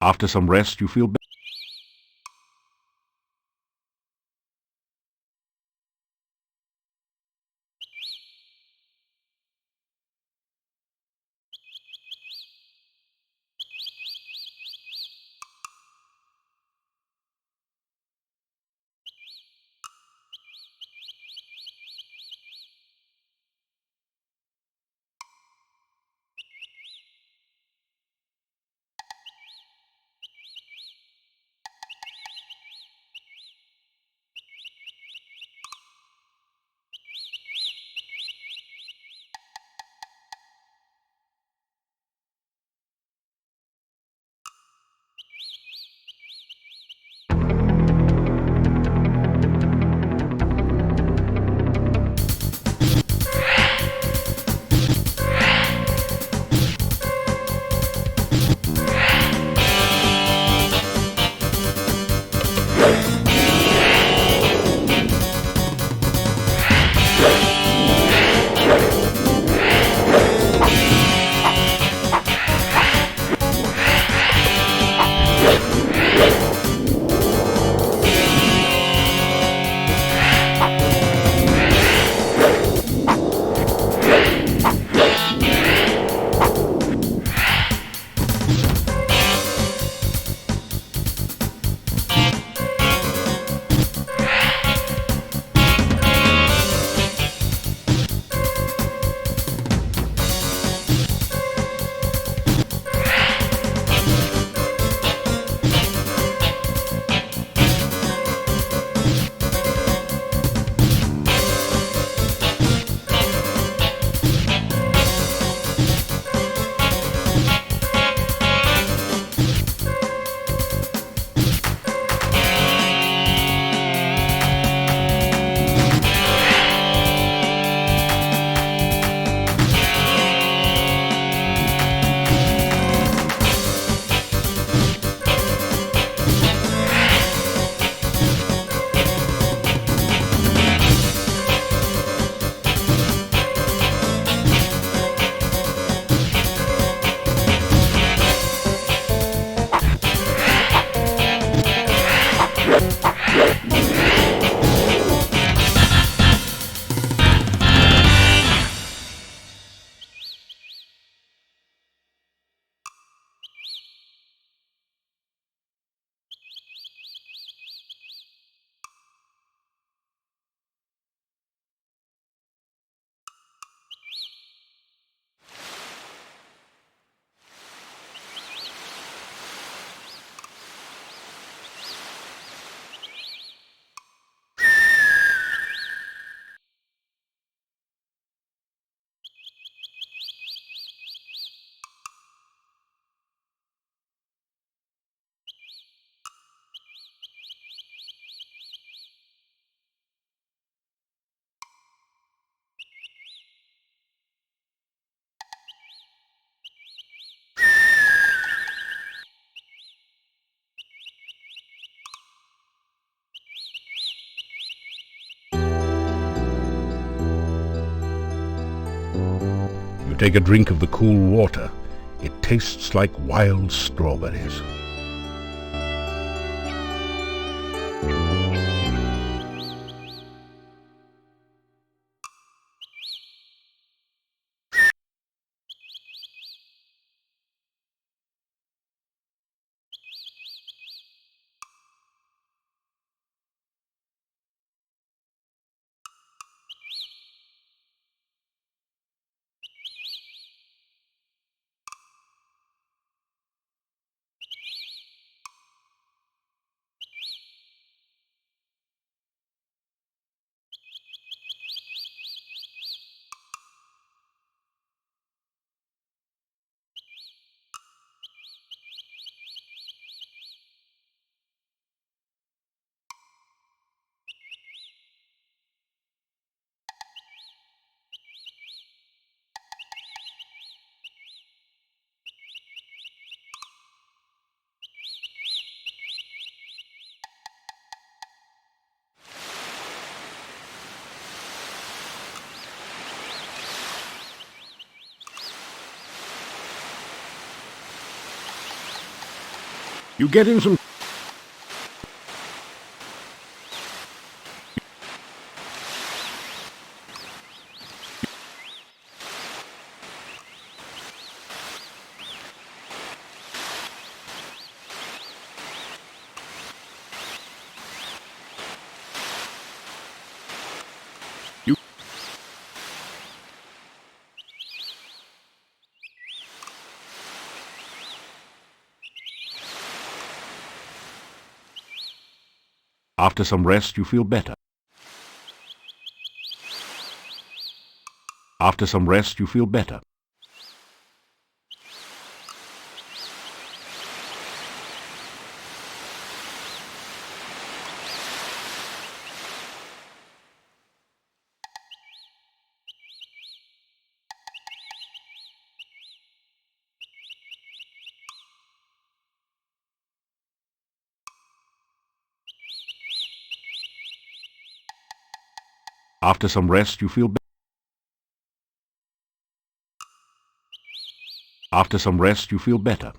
After some rest, you feel better. You take a drink of the cool water. It tastes like wild strawberries. You get in some... You... After some rest, you feel better. After some rest, you feel better. After some rest, you feel better. After some rest, you feel better.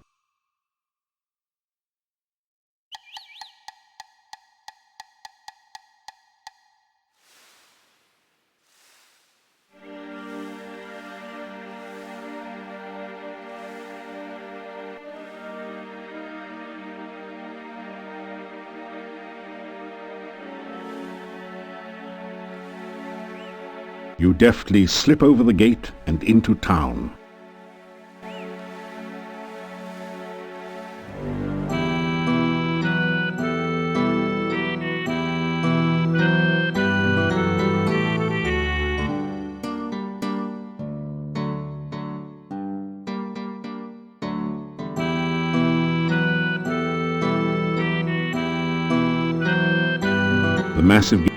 You deftly slip over the gate and into town. The massive...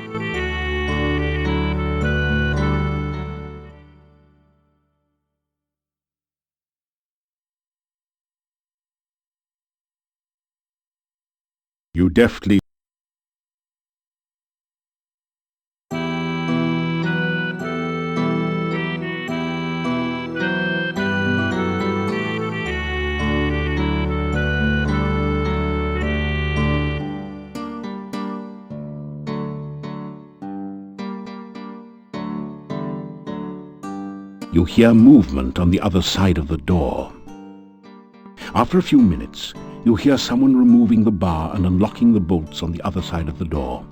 You deftly... You hear movement on the other side of the door. After a few minutes, you hear someone removing the bar and unlocking the bolts on the other side of the door.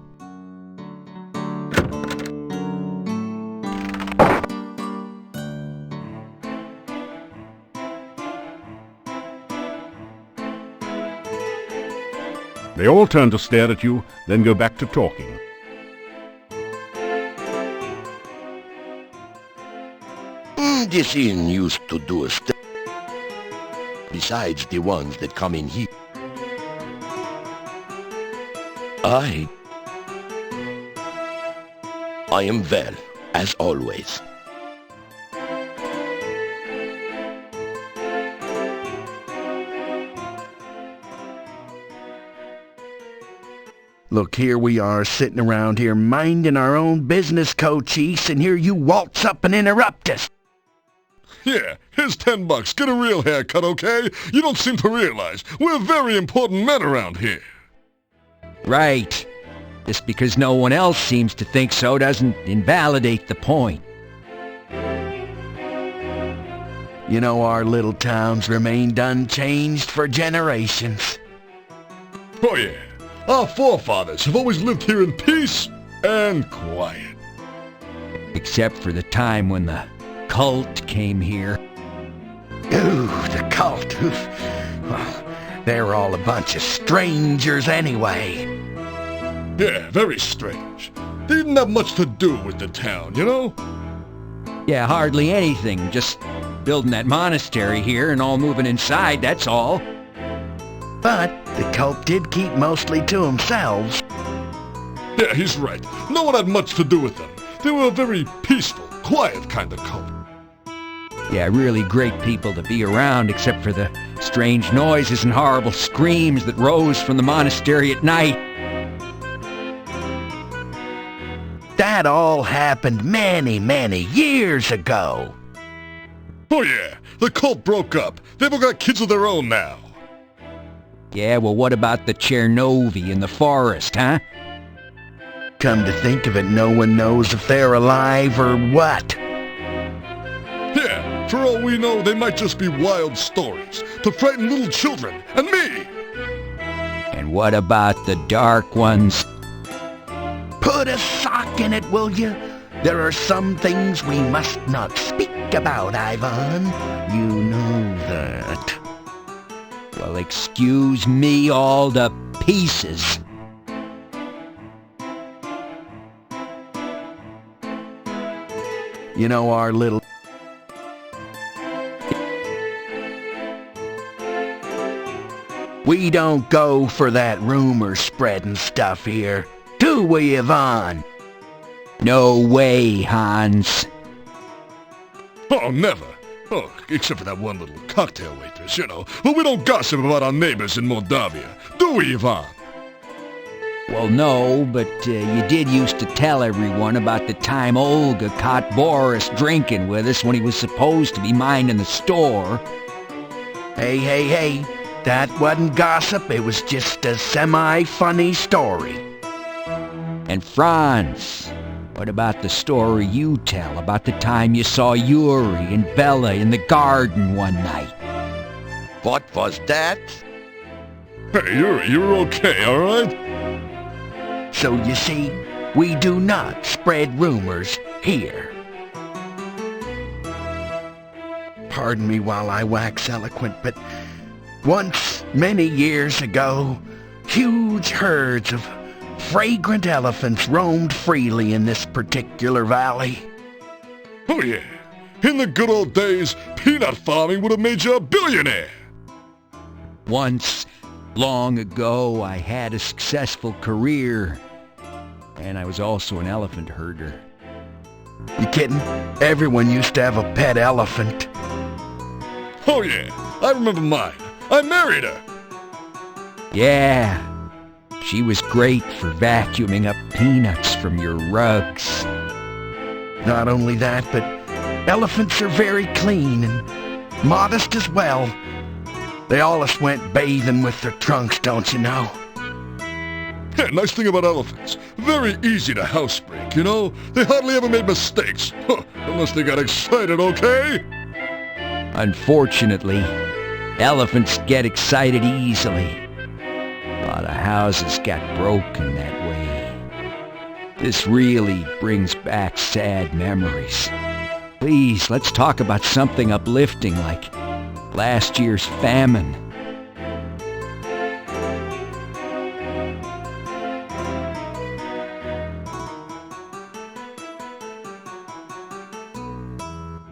They all turn to stare at you, then go back to talking. This inn used to do a step besides the ones that come in here. I am well, as always. Look, here we are sitting around here minding our own business, Cochise, and here you waltz up and interrupt us. Yeah, here's $10. Get a real haircut, okay? You don't seem to realize we're very important men around here. Right. Just because no one else seems to think so doesn't invalidate the point. You know, our little town's remained unchanged for generations. Oh yeah, our forefathers have always lived here in peace and quiet. Except for the time when the cult came here. Ooh, the cult. Well, they're all a bunch of strangers anyway. Yeah, very strange. They didn't have much to do with the town, you know? Yeah, hardly anything. Just building that monastery here and all moving inside, that's all. But the cult did keep mostly to themselves. Yeah, he's right. No one had much to do with them. They were a very peaceful, quiet kind of cult. Yeah, really great people to be around, except for the strange noises and horrible screams that rose from the monastery at night. That all happened many, many years ago. Oh yeah, the cult broke up. They've all got kids of their own now. Yeah, well, what about the Chernovi in the forest, huh? Come to think of it, no one knows if they're alive or what. Yeah, for all we know, they might just be wild stories to frighten little children and me. And what about the dark ones? Put a sock in it, will you? There are some things we must not speak about, Ivan. You know that. Well, excuse me all to pieces. You know our little... We don't go for that rumor spreading stuff here, do we, Ivan? No way, Hans. Oh, never. Oh, except for that one little cocktail waitress, you know. But we don't gossip about our neighbors in Moldavia, do we, Ivan? Well, no, but you did used to tell everyone about the time Olga caught Boris drinking with us when he was supposed to be minding the store. Hey. That wasn't gossip, it was just a semi-funny story. And Franz, what about the story you tell about the time you saw Yuri and Bella in the garden one night? What was that? Hey, you're okay, all right? So you see, we do not spread rumors here. Pardon me while I wax eloquent, but once, many years ago, huge herds of fragrant elephants roamed freely in this particular valley. Oh, yeah. In the good old days, peanut farming would have made you a billionaire. Once, long ago, I had a successful career, and I was also an elephant herder. You kidding? Everyone used to have a pet elephant. Oh, yeah. I remember mine. I married her. Yeah, she was great for vacuuming up peanuts from your rugs. Not only that, but elephants are very clean and modest as well. They allus went bathing with their trunks, don't you know? Yeah, nice thing about elephants. Very easy to housebreak, you know? They hardly ever made mistakes. Unless they got excited, okay? Unfortunately, elephants get excited easily. A lot of houses got broken that way. This really brings back sad memories. Please, let's talk about something uplifting like last year's famine.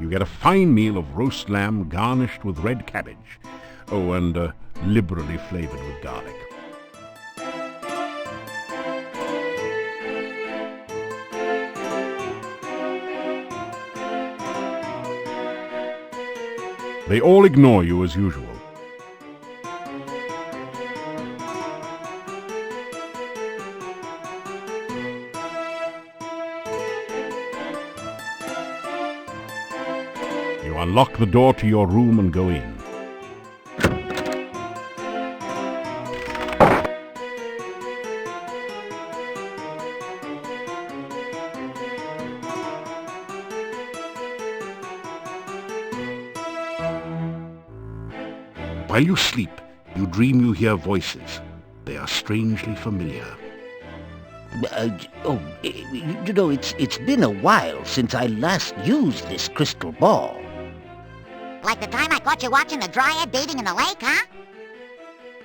You get a fine meal of roast lamb garnished with red cabbage. Oh, and liberally flavored with garlic. They all ignore you as usual. You unlock the door to your room and go in. While you sleep, you dream you hear voices. They are strangely familiar. You know, it's been a while since I last used this crystal ball. Like the time I caught you watching the dryad bathing in the lake, huh?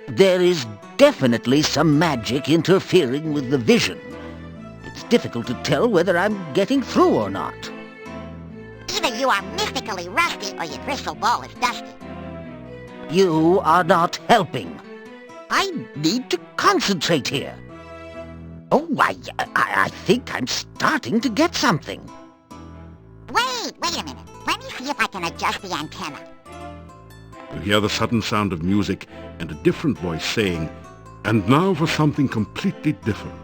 There is definitely some magic interfering with the vision. It's difficult to tell whether I'm getting through or not. Either you are mystically rusty or your crystal ball is dusty. You are not helping. I need to concentrate here. Oh, I think I'm starting to get something. Wait a minute. Let me see if I can adjust the antenna. You hear the sudden sound of music and a different voice saying, "And now for something completely different."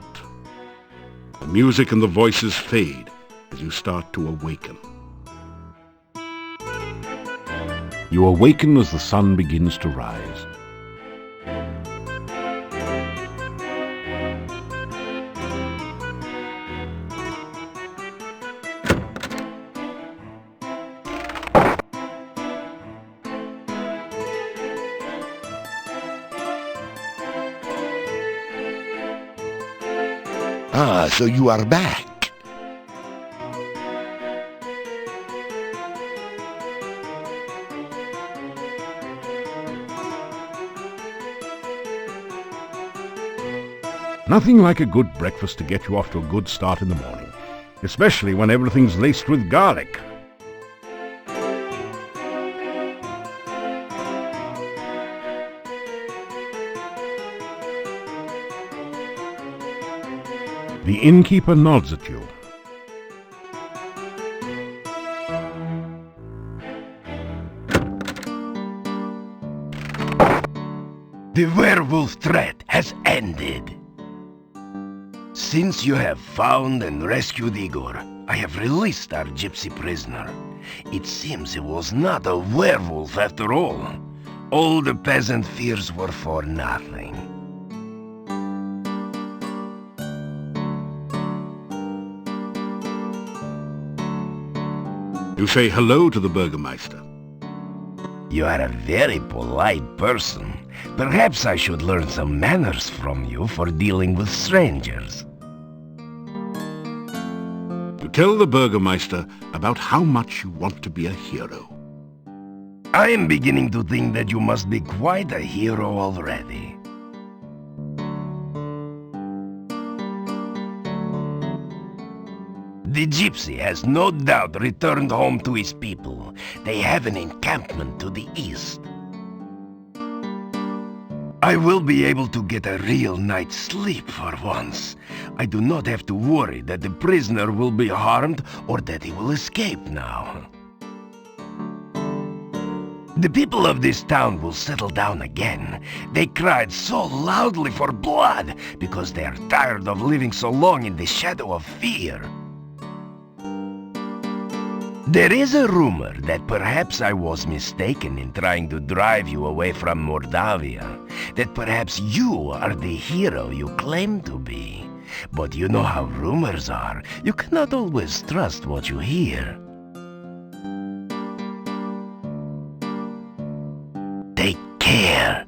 The music and the voices fade as you start to awaken. You awaken as the sun begins to rise. Ah, so you are back. Nothing like a good breakfast to get you off to a good start in the morning, especially when everything's laced with garlic. The innkeeper nods at you. The werewolf threat has ended. Since you have found and rescued Igor, I have released our gypsy prisoner. It seems he was not a werewolf after all. All the peasant fears were for nothing. You say hello to the Burgomeister. You are a very polite person. Perhaps I should learn some manners from you for dealing with strangers. You tell the Burgomeister about how much you want to be a hero. I am beginning to think that you must be quite a hero already. The gypsy has no doubt returned home to his people. They have an encampment to the east. I will be able to get a real night's sleep for once. I do not have to worry that the prisoner will be harmed or that he will escape now. The people of this town will settle down again. They cried so loudly for blood because they are tired of living so long in the shadow of fear. There is a rumor that perhaps I was mistaken in trying to drive you away from Moldavia, that perhaps you are the hero you claim to be. But you know how rumors are. You cannot always trust what you hear. Take care.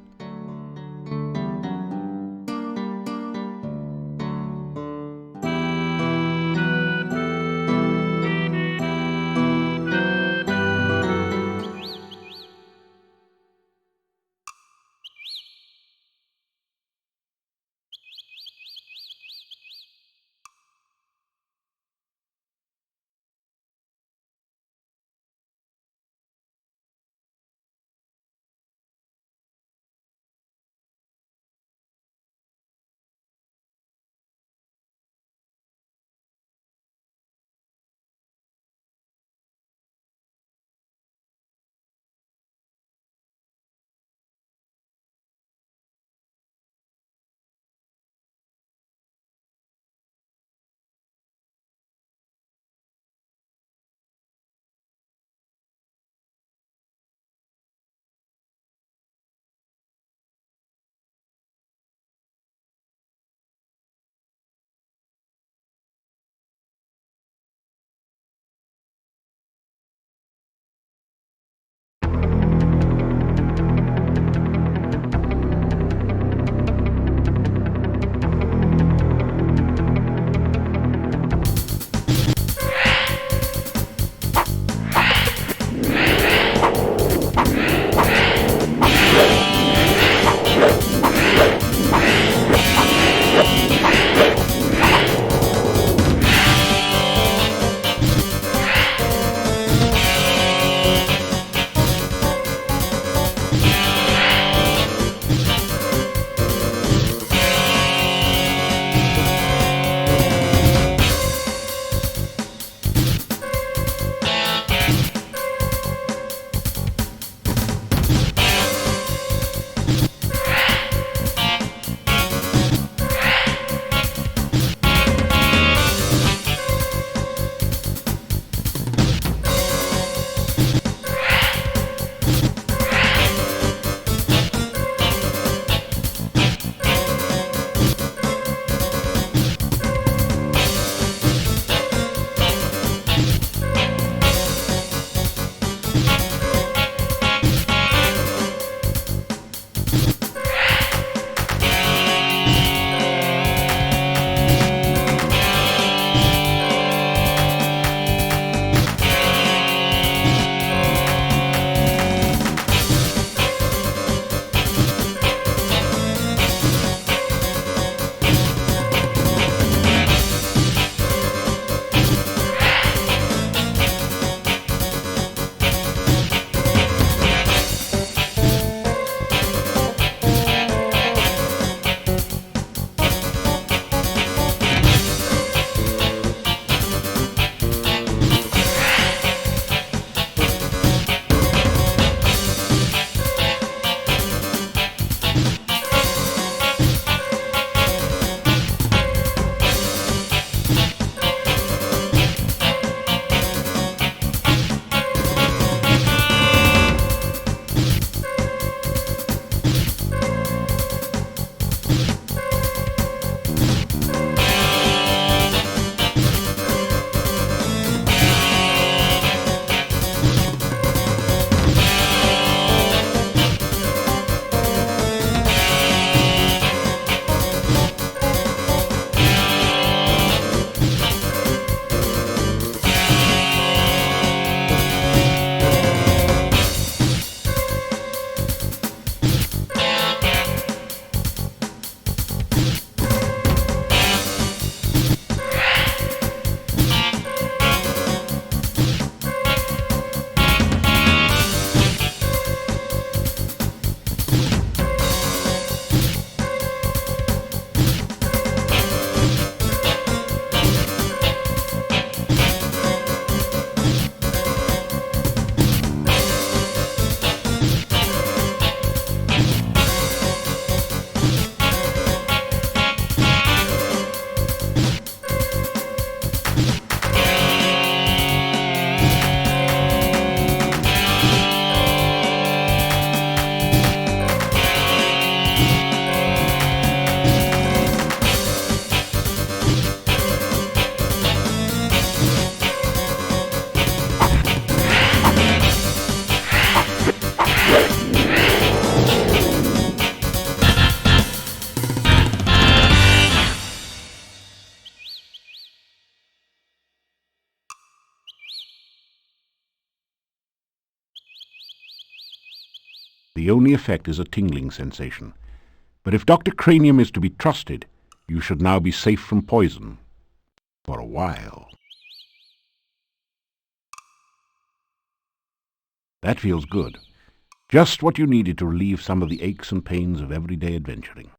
The only effect is a tingling sensation. But if Dr. Cranium is to be trusted, you should now be safe from poison. For a while. That feels good. Just what you needed to relieve some of the aches and pains of everyday adventuring.